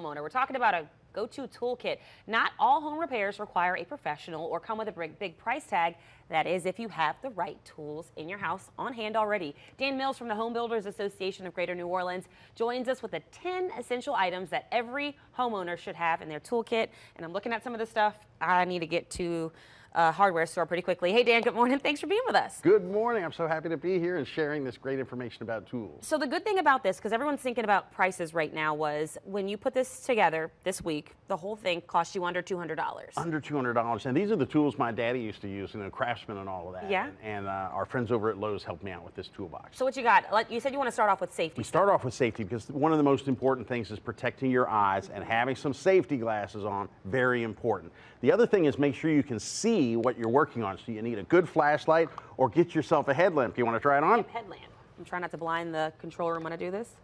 homeowner. We're talking about a go-to toolkit. Not all home repairs require a professional or come with a big price tag. That is, if you have the right tools in your house on hand already. Dan Mills from the Home Builders Association of Greater New Orleans joins us with the 10 essential items that every homeowner should have in their toolkit. And I'm looking at some of the stuff. I need to get to hardware store pretty quickly. Hey, Dan, good morning. Thanks for being with us. Good morning. I'm so happy to be here and sharing this great information about tools. So the good thing about this, because everyone's thinking about prices right now, was when you put this together this week, the whole thing cost you under $200. Under $200. And these are the tools my daddy used to use, Craftsman and all of that. Yeah. And our friends over at Lowe's helped me out with this toolbox. So what you got? Like you said, you want to start off with safety. We start off with safety because one of the most important things is protecting your eyes, and having some safety glasses on, very important. The other thing is make sure you can see what you're working on. So you need a good flashlight or get yourself a headlamp. You want to try it on? Headlamp. I'm trying not to blind the control room when I do this.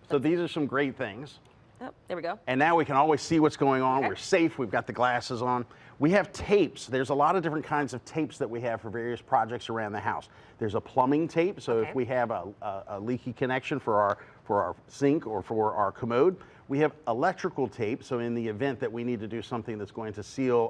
So these are some great things. Oh, there we go. And now we can always see what's going on. Okay. We're safe. We've got the glasses on. We have tapes. There's a lot of different kinds of tapes that we have for various projects around the house. There's a plumbing tape. So if we have a leaky connection for our sink or for our commode, we have electrical tape. So in the event that we need to do something that's going to seal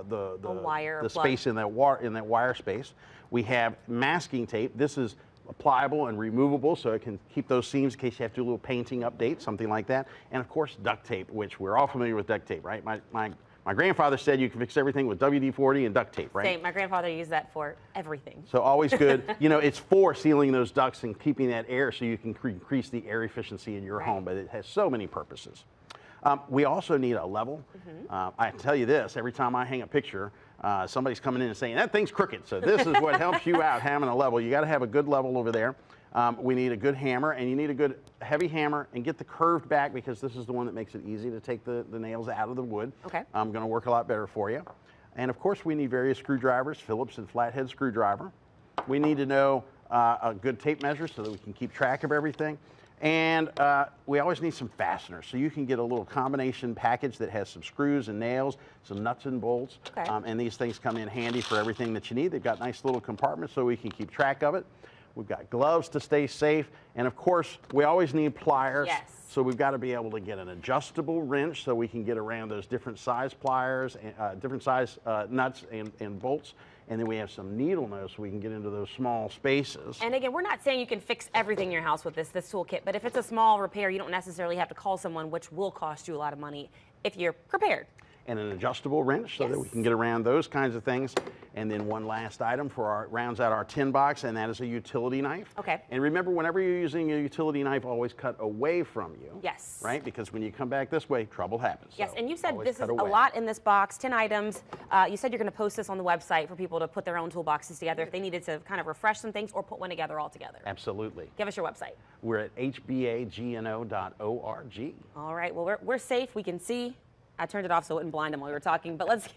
the space in that wire space, we have masking tape. This is pliable and removable, so it can keep those seams in case you have to do a little painting update, something like that. And of course, duct tape, which we're all familiar with duct tape, right? My grandfather said you can fix everything with WD-40 and duct tape, right? Same. My grandfather used that for everything. So always good. It's for sealing those ducts and keeping that air so you can increase the air efficiency in your home, but it has so many purposes. We also need a level. I tell you this, every time I hang a picture, somebody's coming in and saying, that thing's crooked. So this is what helps you out, having a level. You got to have a good level over there. We need a good hammer, and you need a good heavy hammer, and get the curved back, because this is the one that makes it easy to take the nails out of the wood. Okay. Going to work a lot better for you. And of course, we need various screwdrivers, Phillips and flathead screwdriver. We need to know a good tape measure so that we can keep track of everything. And we always need some fasteners. So you can get a little combination package that has some screws and nails, some nuts and bolts. Okay. And these things come in handy for everything that you need. They've got nice little compartments so we can keep track of it. We've got gloves to stay safe. And of course, we always need pliers. Yes. So we've got to be able to get an adjustable wrench so we can get around those different size pliers, different size nuts and bolts. And then we have some needle nose so we can get into those small spaces. And again, we're not saying you can fix everything in your house with this toolkit, but if it's a small repair, you don't necessarily have to call someone, which will cost you a lot of money if you're prepared. And an adjustable wrench so that we can get around those kinds of things. And then one last item rounds out our tin box, and that is a utility knife. Okay. And remember, whenever you're using a utility knife, always cut away from you. Yes. Right? Because when you come back this way, trouble happens. Yes, so and you said this is a away. lot in this box, 10 items. You said you're going to post this on the website for people to put their own toolboxes together if they needed to kind of refresh some things or put one together all together. Absolutely. Give us your website. We're at hbagno.org. All right, well, we're safe. We can see. I turned it off so it wouldn't blind them while we were talking, but let's